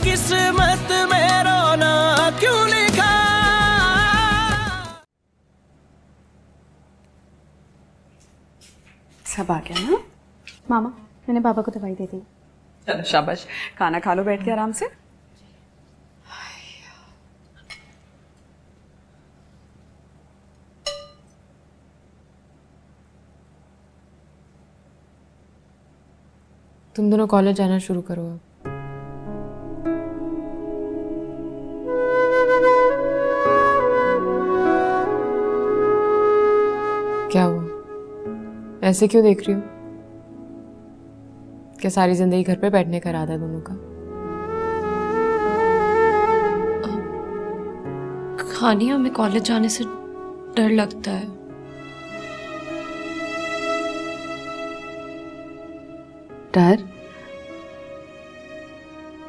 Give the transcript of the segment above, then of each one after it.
किस्मत में रोना क्यों लिखा। सब आ गया ना मामा, मैंने पापा को दवाई दे दी। चलो शाबाश, खाना खा लो बैठ के आराम से। तुम दोनों कॉलेज जाना शुरू करो अब। क्या हुआ, ऐसे क्यों देख रही हो? क्या सारी जिंदगी घर पे बैठने का इरादा है दोनों का? खानी, हमें कॉलेज जाने से डर लगता है। डर?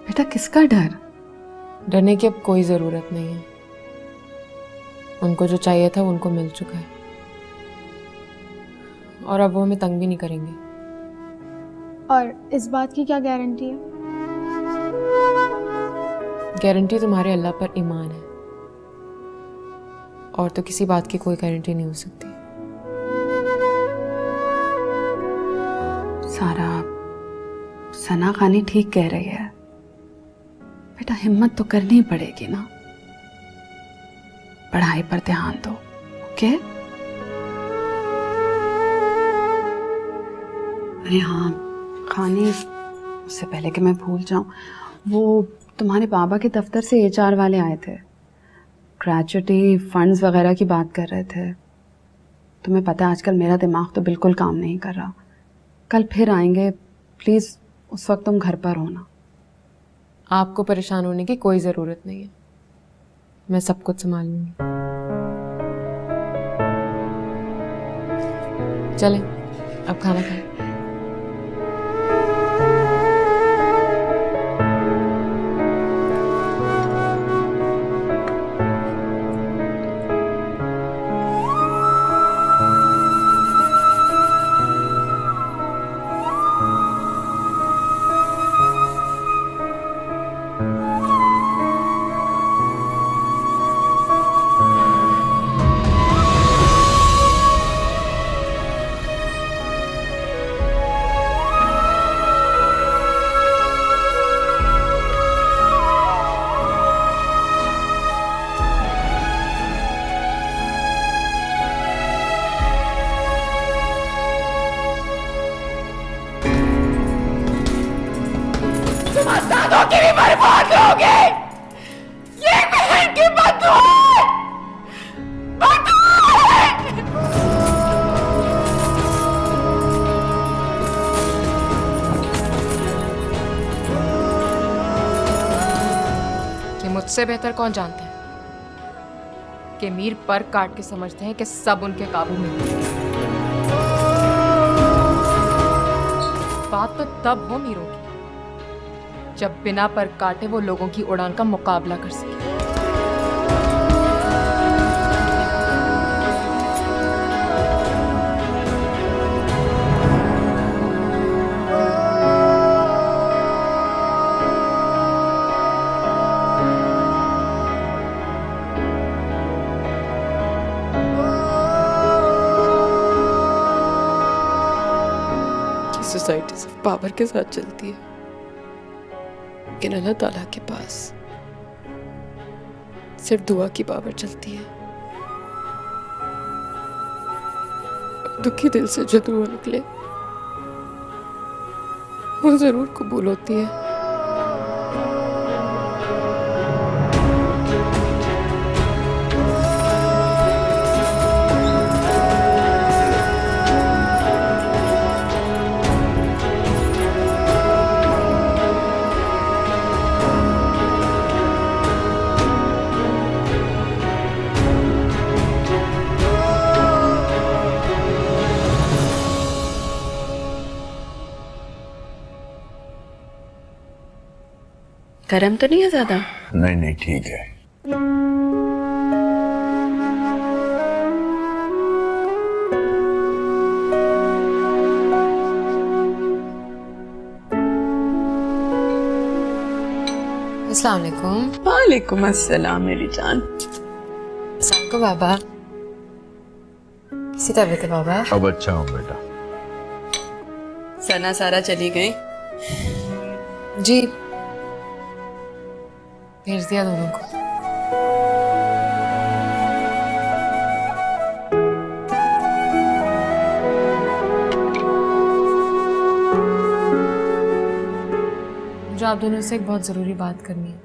बेटा किसका डर? डरने की अब कोई जरूरत नहीं है। उनको जो चाहिए था वो उनको मिल चुका है और अब वो हमें तंग भी नहीं करेंगे। और इस बात की क्या गारंटी है? गारंटी तुम्हारे अल्लाह पर ईमान है, और तो किसी बात की कोई गारंटी नहीं हो सकती। सारा, सना खानी ठीक कह रही है। बेटा हिम्मत तो करनी ही पड़ेगी ना। पढ़ाई पर ध्यान दो, ओके? अरे हाँ खानी, उससे पहले कि मैं भूल जाऊं, वो तुम्हारे बाबा के दफ्तर से एचआर वाले आए थे। ग्रेजुटी फंड्स वगैरह की बात कर रहे थे। तुम्हें पता है आजकल मेरा दिमाग तो बिल्कुल काम नहीं कर रहा। कल फिर आएंगे, प्लीज़ उस वक्त तुम घर पर होना। आपको परेशान होने की कोई ज़रूरत नहीं है, मैं सब कुछ संभाल लूंगी। चलें, अब खाना खाएं। उस्तादों की भी बर्बाद होगी। ये बहन की बददुआ है, बददुआ है। कि मुझसे बेहतर कौन जानता है कि मीर पर काट के समझते हैं कि सब उनके काबू में है। बात तो तब हो मीरों की जब बिना पर काटे वो लोगों की उड़ान का मुकाबला कर सके। सोसाइटी सिर्फ पावर के साथ चलती है, लेकिन अल्लाह ताला के पास सिर्फ दुआ की पावर चलती है। दुखी दिल से जो दुआ निकले वो जरूर कबूल होती है। गरम तो नहीं है ज्यादा? नहीं नहीं ठीक है। अस्सलाम वालेकुम। वालेकुम अस्सलाम मेरी जान। को बाबा कैसी तबीयत है बाबा? अब अच्छा हूँ बेटा। सना सारा चली गई। जी भेज दिया दोनों को। मुझे आप दोनों से एक बहुत जरूरी बात करनी है।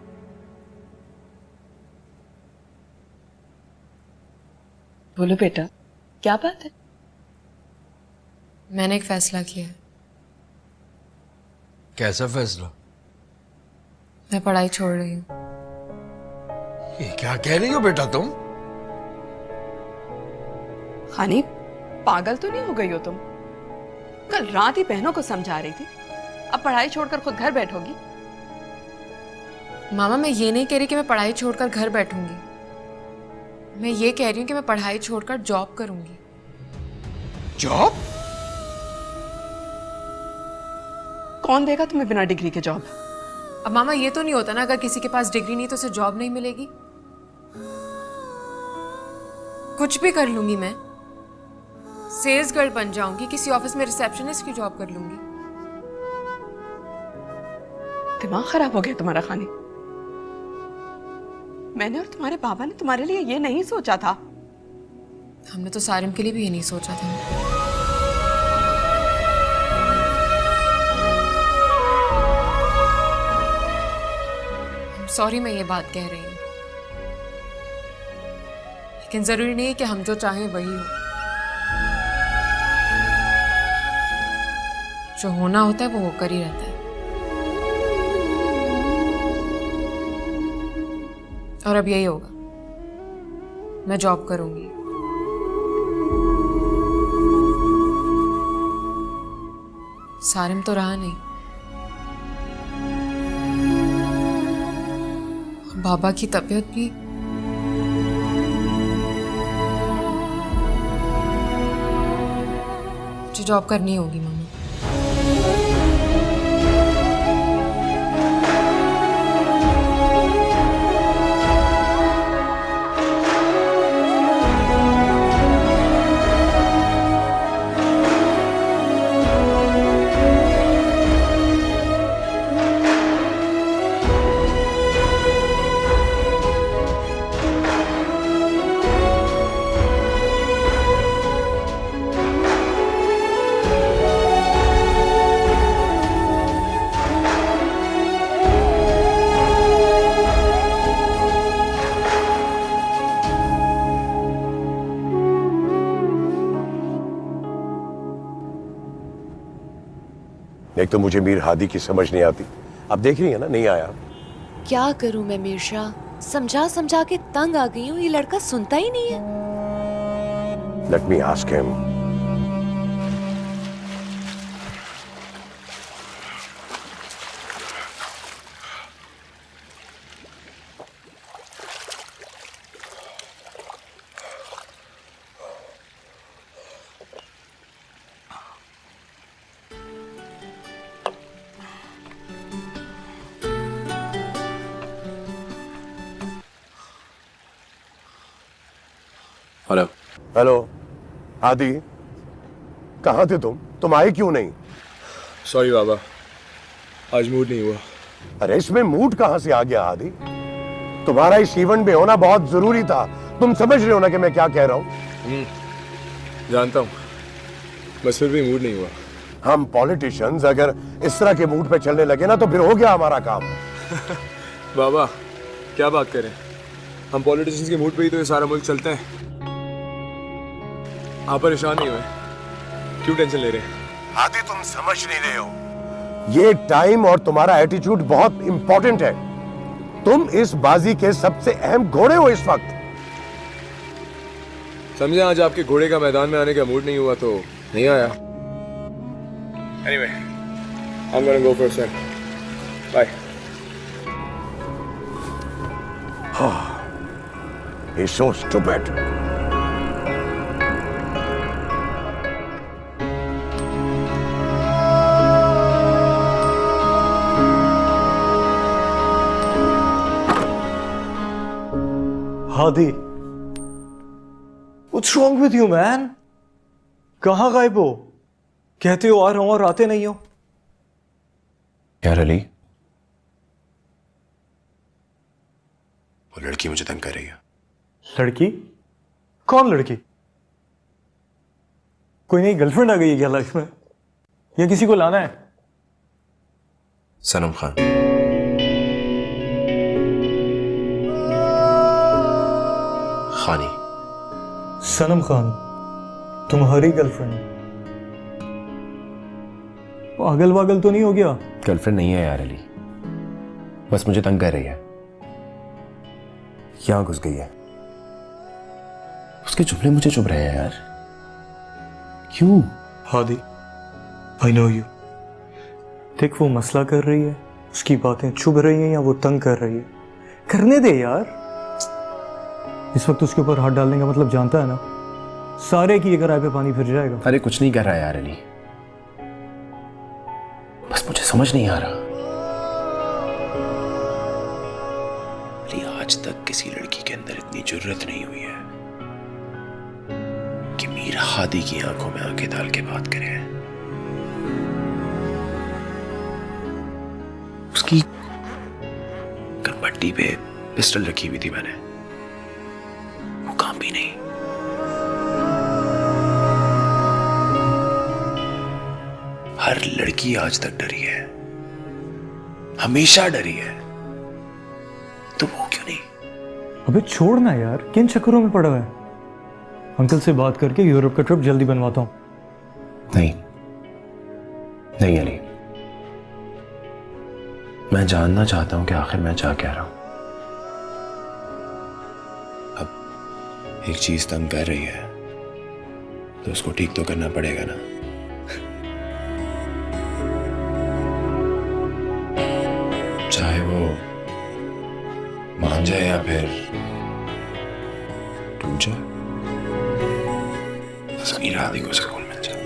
बोलो बेटा, क्या बात है? मैंने एक फैसला किया है। कैसा फैसला? मैं पढ़ाई छोड़ रही हूँ। ये क्या कह रही हो बेटा तुम? हानी, पागल तो नहीं हो गई हो तुम? कल रात ही बहनों को समझा रही थी, अब पढ़ाई छोड़कर खुद घर बैठोगी? मामा मैं ये नहीं कह रही कि मैं पढ़ाई छोड़कर घर बैठूंगी। मैं ये कह रही हूँ कि मैं पढ़ाई छोड़कर जॉब करूंगी। जॉब? कौन देगा तुम्हें बिना डिग्री के जॉब? अब मामा ये तो नहीं होता ना, अगर किसी के पास डिग्री नहीं तो उसे जॉब नहीं मिलेगी। कुछ भी कर लूंगी मैं। सेल्स गर्ल बन जाऊंगी, किसी ऑफिस में रिसेप्शनिस्ट की जॉब कर लूंगी। दिमाग खराब हो गया तुम्हारा खानी। मैंने और तुम्हारे पापा ने तुम्हारे लिए ये नहीं सोचा था। हमने तो सारिम के लिए भी ये नहीं सोचा था। सॉरी मैं ये बात कह रही हूँ, लेकिन जरूरी नहीं है कि हम जो चाहें वही हो। जो होना होता है वो होकर ही रहता है। और अब यही होगा, मैं जॉब करूंगी। सारिम तो रहा नहीं, बाबा की तबीयत भी। मुझे जॉब करनी होगी मामा। एक तो मुझे मीर हादी की समझ नहीं आती, अब देख रही है ना, नहीं आया। क्या करूं मैं मीरशा, समझा समझा के तंग आ गई हूँ। ये लड़का सुनता ही नहीं है। Let me ask him. Hello. Hello Hadi, कहाँ थे तुम आए क्यों नहीं? सॉरी बाबा, आज मूड नहीं हुआ। अरे इसमें मूड कहाँ से आ गया हादी? तुम्हारा इस इवेंट में होना बहुत जरूरी था। तुम समझ रहे हो ना कि मैं क्या कह रहा हूँ? जानता हूँ, बस फिर भी मूड नहीं हुआ। हम पॉलिटिशियंस अगर इस तरह के मूड पे चलने लगे ना तो फिर हो गया हमारा काम। बाबा क्या बात करें, हम पॉलिटिशियंस के मूड पे ही तो ये सारा मुल्क चलता है। आप परेशान नहीं हुए, क्यों टेंशन ले रहे हैं? हादी तुम समझ नहीं रहे हो, ये टाइम और तुम्हारा एटीट्यूड बहुत इंपॉर्टेंट है। तुम इस बाजी के सबसे अहम घोड़े हो इस वक्त। समझे, आज आपके घोड़े का मैदान में आने का मूड नहीं हुआ तो नहीं आया। Anyway, I'm gonna go for a swim. Bye. He's so stupid. Hadi, what's wrong with you man? कहाँ गायब हो? कहते हो आ रहा हूं और आते नहीं हो। यार अली, वो लड़की मुझे तंग कर रही है। लड़की? कौन लड़की? कोई नई गर्लफ्रेंड आ गई है क्या लाइफ में, या किसी को लाना है? सनम खान। खानी। सनम खान तुम्हारी गर्लफ्रेंड? पागल वागल तो नहीं हो गया? गर्लफ्रेंड नहीं है यार अली, बस मुझे तंग कर रही है। यहां घुस गई है। उसके जुमले मुझे चुभ रहे हैं यार। क्यों? Hadi, I know you. देख, वो मसला कर रही है, उसकी बातें चुभ रही हैं या वो तंग कर रही है, करने दे यार। इस वक्त उसके ऊपर हाथ डालने का मतलब जानता है ना, सारे की अगर आय पे पानी फिर जाएगा। अरे कुछ नहीं कर रहा यार अली, बस मुझे समझ नहीं आ रहा। अली, आज तक किसी लड़की के अंदर इतनी जुर्रत नहीं हुई है कि मीर हादी की आंखों में आंखें डाल के बात करे। उसकी कनपट्टी पे पिस्टल रखी हुई थी मैंने, वो काम भी नहीं। हर लड़की आज तक डरी है, हमेशा डरी है, तो वो क्यों नहीं? अबे छोड़ ना यार, किन चक्करों में पड़ा है? अंकल से बात करके यूरोप का ट्रिप जल्दी बनवाता हूं। नहीं नहीं अली, मैं जानना चाहता हूं कि आखिर मैं चाह क्या रहा हूं। अब एक चीज तंग कर रही है तो उसको ठीक तो करना पड़ेगा ना। चाहे वो मान जाए या फिर टूट जाए, बस मीर हादी को सुकून मिल जाए।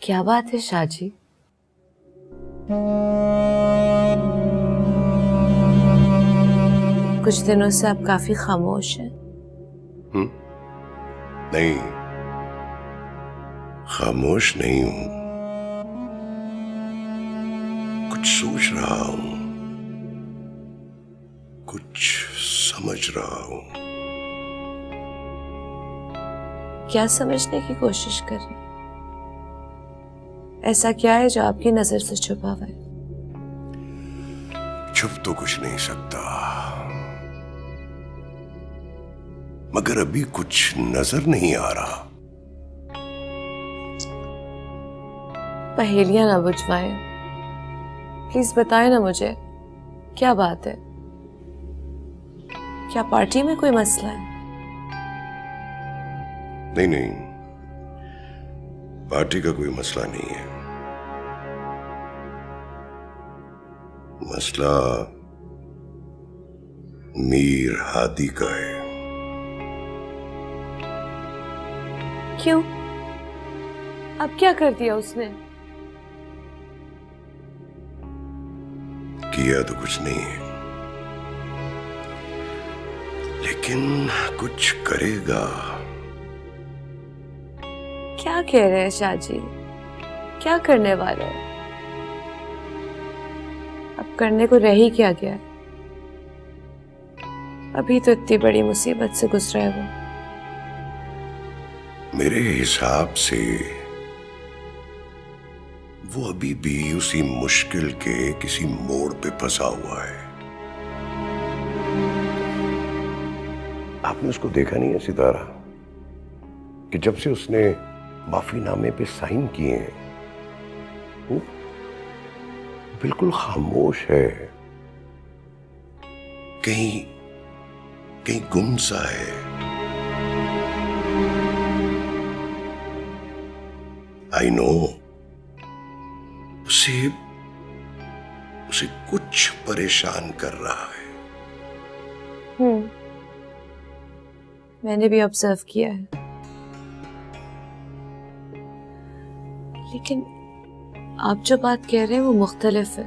क्या बात है शाहजी? कुछ दिनों से आप काफी खामोश हैं। नहीं, खामोश नहीं हूं, कुछ सोच रहा हूं, कुछ समझ रहा हूं। क्या समझने की कोशिश कर रहे हैं? ऐसा क्या है जो आपकी नजर से छुपा हुआ है? छुप तो कुछ नहीं सकता, मगर अभी कुछ नजर नहीं आ रहा। पहेलियां ना बुझवाएं, प्लीज बताएं ना मुझे, क्या बात है? क्या पार्टी में कोई मसला है? नहीं नहीं, पार्टी का कोई मसला नहीं है। मसला मीर हादी का है। क्यों? अब क्या कर दिया उसने? किया तो कुछ नहीं है, लेकिन कुछ करेगा। क्या कह रहे हैं शाहजी? क्या करने वाले हैं? अब करने को रह ही क्या गया? अभी तो इतनी बड़ी मुसीबत से गुजरा है वो। मेरे हिसाब से वो अभी भी उसी मुश्किल के किसी मोड़ पे फंसा हुआ है। आपने उसको देखा नहीं है सितारा, कि जब से उसने माफीनामे पे साइन किए हैं वो बिल्कुल खामोश है, कहीं कहीं गुमसा है। आई नो, उसे कुछ परेशान कर रहा है। मैंने भी ऑब्जर्व किया है, लेकिन आप जो बात कह रहे हैं वो मुख्तलिफ है।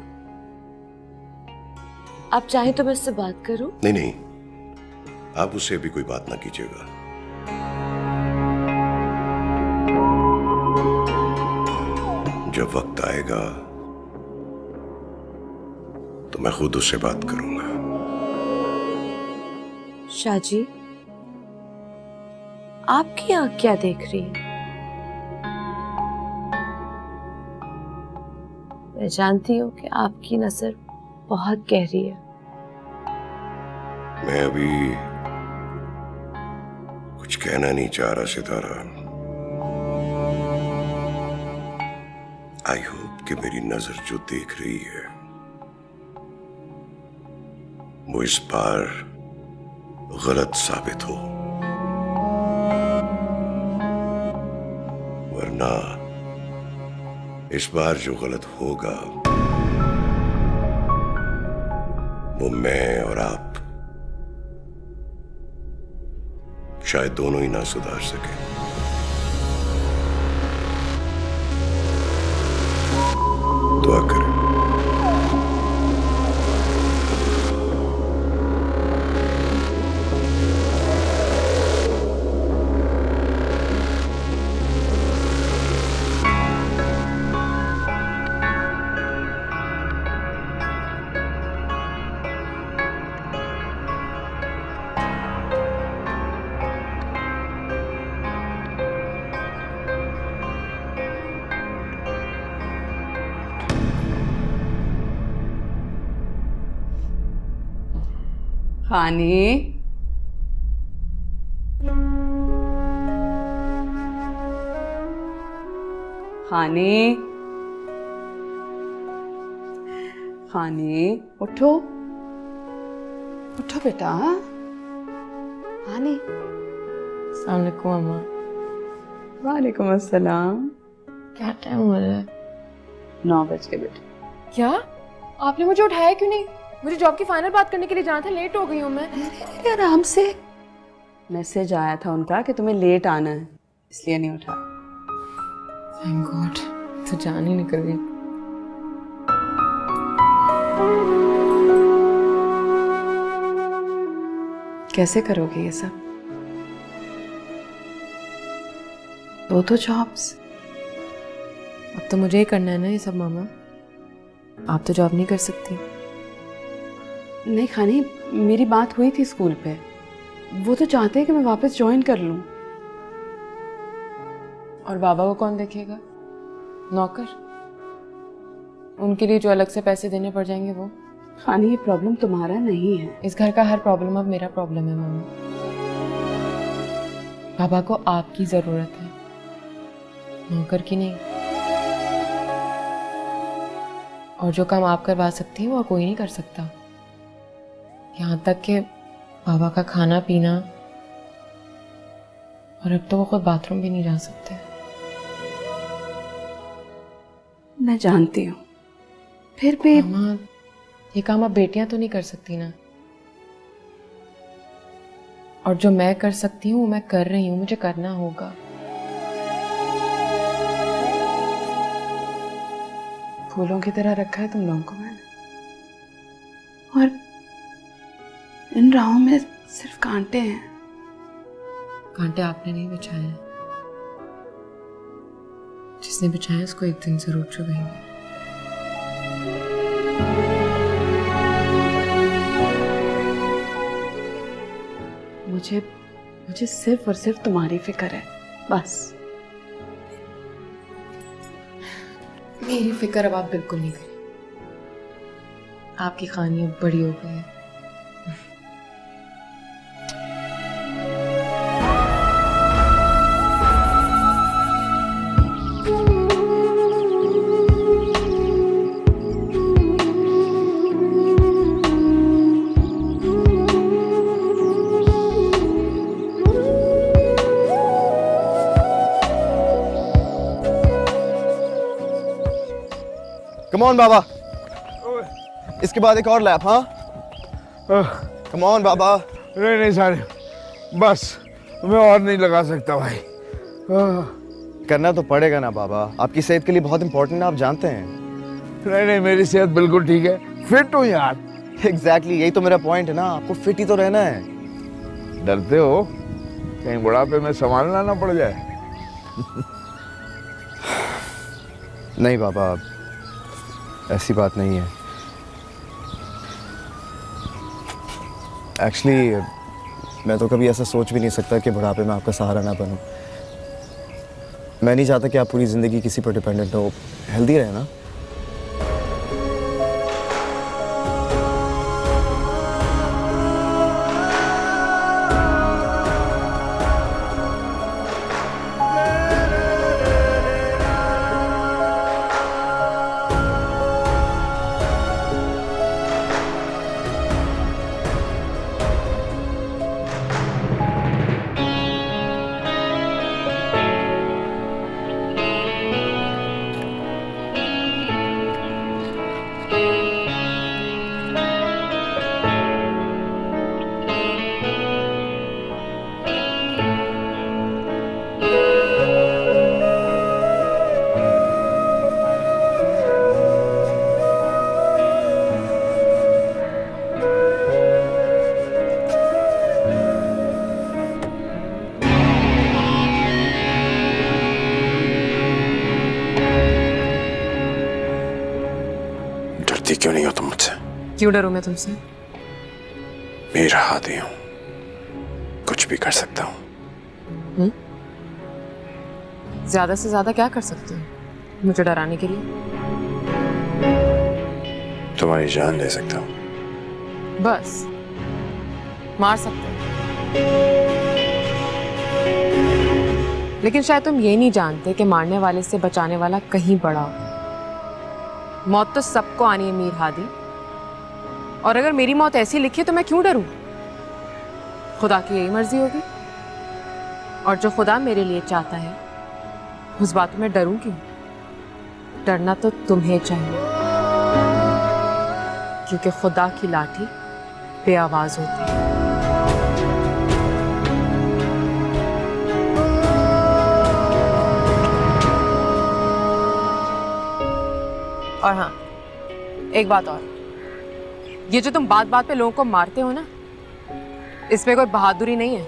आप चाहें तो मैं उससे बात करूं? नहीं नहीं, आप उससे भी कोई बात ना कीजिएगा। जब वक्त आएगा तो मैं खुद उससे बात करूंगा। शाहजी, आपकी आंख क्या देख रही है? मैं जानती हूं कि आपकी नजर बहुत गहरी है। मैं अभी कुछ कहना नहीं चाह रहा सितारा। आई होप कि मेरी नजर जो देख रही है वो इस बार गलत साबित हो, वरना इस बार जो गलत होगा वो मैं और आप शायद दोनों ही ना सुधार सके। दुआ करें। खानी, खानी, खानी, उठो, उठो बेटा। खानी। अस्सलाम वालेकुम अम्मा। वालेकुम अस्सलाम। क्या टाइम हो रहा है? 9 बज के बेटा। क्या? आपने मुझे उठाया क्यों नहीं? मुझे जॉब की फाइनल बात करने के लिए जाना था, लेट हो गई हूँ मैं। आराम से। मैसेज आया था उनका कि तुम्हें लेट आना है, इसलिए नहीं उठा। Thank God. तो जान ही निकल गई। कैसे करोगे ये सब? दो तो जॉब्स। अब तो मुझे ही करना है ना ये सब मामा। आप तो जॉब नहीं कर सकती। नहीं खानी, मेरी बात हुई थी स्कूल पे। वो तो चाहते हैं कि मैं वापस ज्वाइन कर लूं। और बाबा को कौन देखेगा? नौकर? उनके लिए जो अलग से पैसे देने पड़ जाएंगे वो। खानी, ये प्रॉब्लम तुम्हारा नहीं है। इस घर का हर प्रॉब्लम अब मेरा प्रॉब्लम है मामा। बाबा को आपकी जरूरत है, नौकर की नहीं। और जो काम आप करवा सकती हैं वो कोई नहीं कर सकता। यहाँ तक कि बाबा का खाना पीना, और अब तो वो खुद बाथरूम भी नहीं जा सकते। मैं जानती हूँ, फिर भी मामा ये काम अब बेटियां तो नहीं कर सकती ना। और जो मैं कर सकती हूँ वो मैं कर रही हूँ, मुझे करना होगा। फूलों की तरह रखा है तुम लोगों को मैंने, और इन राहों में सिर्फ कांटे हैं। कांटे आपने नहीं बिछाए हैं, जिसने बिछाए हैं उसको एक दिन जरूर चुभेंगे। मुझे सिर्फ और सिर्फ तुम्हारी फिक्र है, बस। मेरी फिक्र अब आप बिल्कुल नहीं करें। आपकी कहानी अब बड़ी हो गई है। कम ऑन बाबा, इसके बाद एक और लैप। हाँ कम ऑन बाबा। नहीं नहीं सारे, बस मैं और नहीं लगा सकता भाई। करना तो पड़ेगा ना बाबा, आपकी सेहत के लिए बहुत इंपॉर्टेंट है, आप जानते हैं। नहीं नहीं, मेरी सेहत बिल्कुल ठीक है, फिट हूँ यार। एग्जैक्टली, यही तो मेरा पॉइंट है ना, आपको फिट ही तो रहना है। डरते हो कहीं बुढ़ापे में संभालना ना पड़ जाए? नहीं बाबा, ऐसी बात नहीं है। एक्चुअली मैं तो कभी ऐसा सोच भी नहीं सकता कि बुढ़ापे में आपका सहारा ना बनूं। मैं नहीं चाहता कि आप पूरी ज़िंदगी किसी पर डिपेंडेंट हो। हेल्दी रहे ना। डरती क्यों नहीं हो तुम मुझसे? क्यों डरूं मैं तुमसे? मीर हादी हूं, कुछ भी कर सकता हूं। ज्यादा से ज्यादा क्या कर सकते हो मुझे डराने के लिए? तुम्हारी जान ले सकता हूं। बस मार सकते हो, लेकिन शायद तुम ये नहीं जानते कि मारने वाले से बचाने वाला कहीं बड़ा हो। मौत तो सबको आनी है मीर हादी, और अगर मेरी मौत ऐसी लिखी है तो मैं क्यों डरूं? खुदा की यही मर्जी होगी, और जो खुदा मेरे लिए चाहता है उस बात में डरूं क्यों? डरना तो तुम्हें चाहिए, क्योंकि खुदा की लाठी बेआवाज होती है। और हाँ, एक बात और, ये जो तुम बात बात पे लोगों को मारते हो ना, इसमें कोई बहादुरी नहीं है।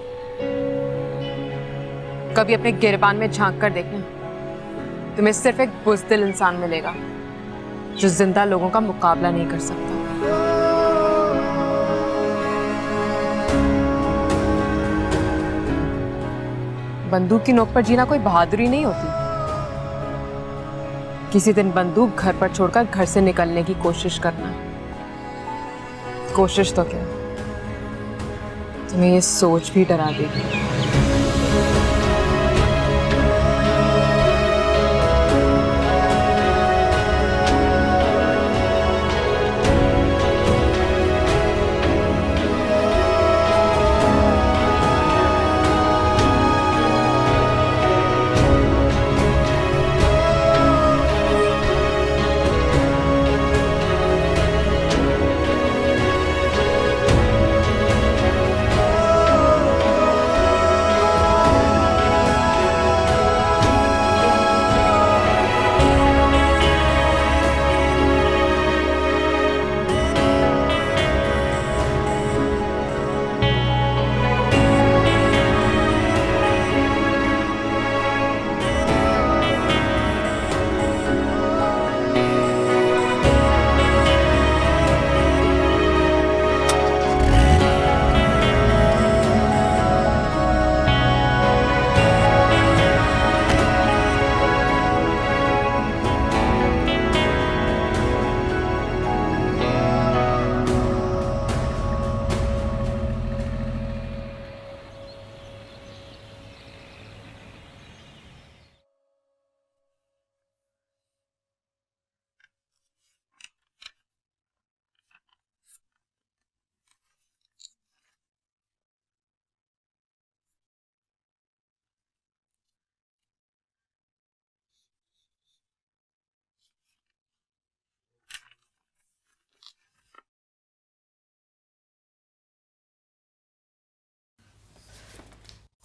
कभी अपने गिरबान में झांक कर देखना, तुम्हें सिर्फ एक बुज़दिल इंसान मिलेगा जो जिंदा लोगों का मुकाबला नहीं कर सकता। बंदूक की नोक पर जीना कोई बहादुरी नहीं होती। किसी दिन बंदूक घर पर छोड़कर घर से निकलने की कोशिश करना। कोशिश तो क्या, तुम्हें ये सोच भी डरा देगी।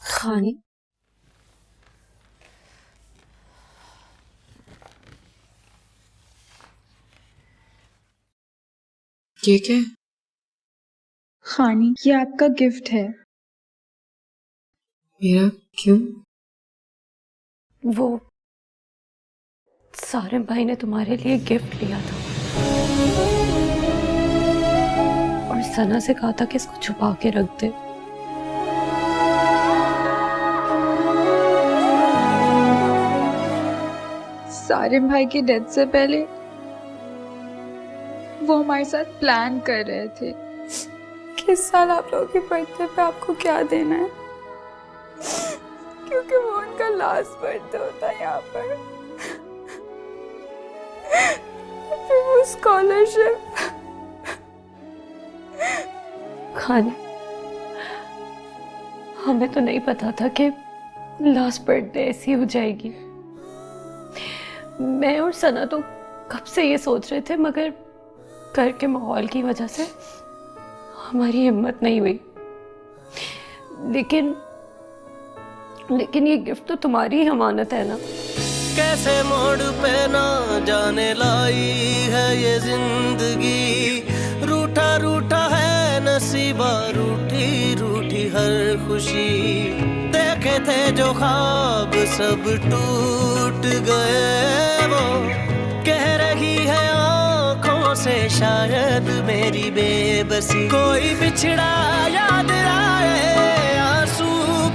खानी, ये क्या है? खानी, ये आपका गिफ्ट है। मेरा क्यों? वो सारिम भाई ने तुम्हारे लिए गिफ्ट लिया था और सना से कहा था कि इसको छुपा के रख दे। सारिम भाई की डेथ से पहले वो हमारे साथ प्लान कर रहे थे कि इस साल आप लोगों की बर्थडे पे आपको क्या देना है, क्योंकि वो उनका लास्ट बर्थडे होता है यहाँ पर। फिर वो स्कॉलरशिप। खानी, हमें तो नहीं पता था कि लास्ट बर्थडे ऐसी हो जाएगी। मैं और सना तो कब से ये सोच रहे थे, मगर घर के माहौल की वजह से हमारी हिम्मत नहीं हुई। लेकिन ये गिफ्ट तो तुम्हारी ही अमानत है ना। कैसे मोड़ पे ना जाने लाई है ये जिंदगी, रूठा रूठा है नसीबा, रूठी रूठी हर खुशी। देखे थे जो ख्वाब सब टूट गए, वो कह रही है आंखों से शायद मेरी बेबसी। कोई बिछड़ा याद आए, आंसू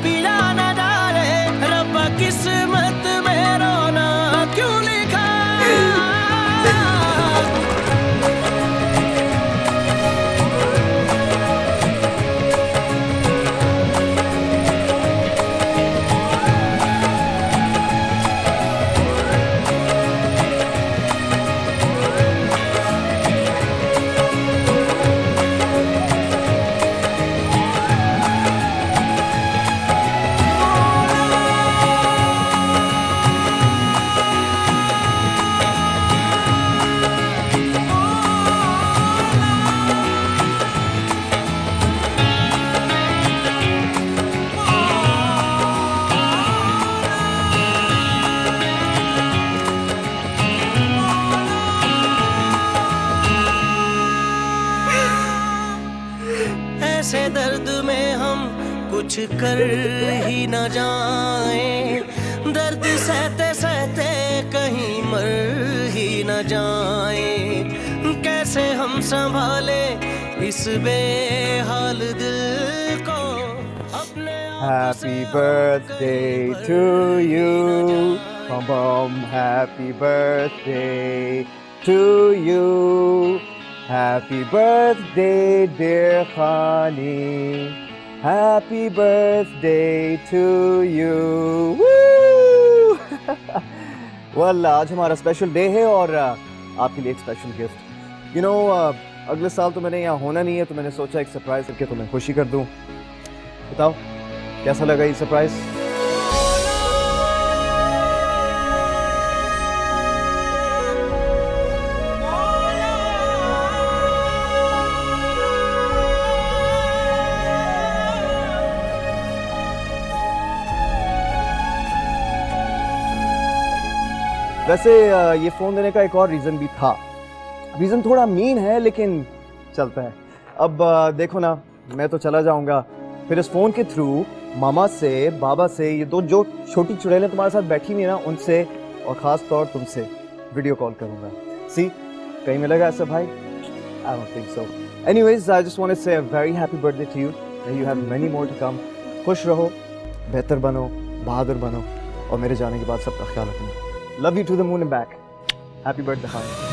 पिया न जाए, रब्बा किस्मत में रोना क्यों लिखा। कुछ कर ही न जाए, दर्द सहते सहते कहीं मर ही न जाए। कैसे हम संभाले इस बेहाल दिल को अपने। Happy birthday to you, bum bum. Happy birthday to you. Happy birthday, dear Khani. Happy birthday to you. Woo! Well, आज हमारा स्पेशल डे है और आपके लिए एक स्पेशल गिफ्ट। यू नो, अगले साल तो मैंने यहाँ होना नहीं है, तो मैंने सोचा एक सरप्राइज करके तुम्हें खुशी कर दूँ। बताओ कैसा लगा ये सरप्राइज? वैसे ये फोन देने का एक और रीजन भी था। रीजन थोड़ा मीन है लेकिन चलता है। अब देखो ना, मैं तो चला जाऊंगा, फिर इस फोन के थ्रू मामा से, बाबा से, ये दो जो छोटी चुड़ैलें तुम्हारे साथ बैठी हुई है ना, उनसे और खास तौर तुमसे वीडियो कॉल करूंगा। सी, कहीं मिलेगा ऐसा भाई? I don't think so. Anyways, I just want to say a very happy birthday to you. You have many more to come. खुश रहो, बेहतर बनो, बहादुर बनो और मेरे जाने के बाद सबका ख्याल रखना। Love you to the moon and back. Happy birthday Khan.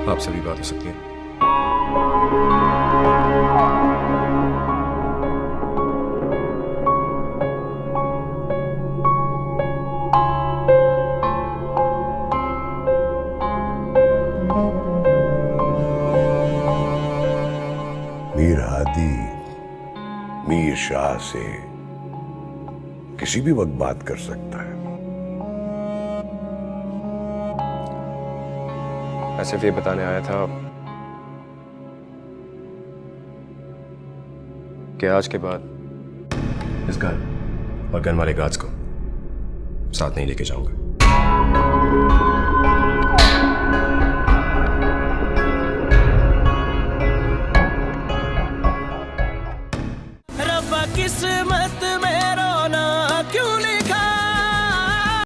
आपसे भी बात हो सकती है। मीर हादी मीर शाह से किसी भी वक्त बात कर सकता है। सिर्फ ये बताने आया था कि आज के बाद इस घर और गन वाले गार्ड्स को साथ नहीं लेके जाऊंगा।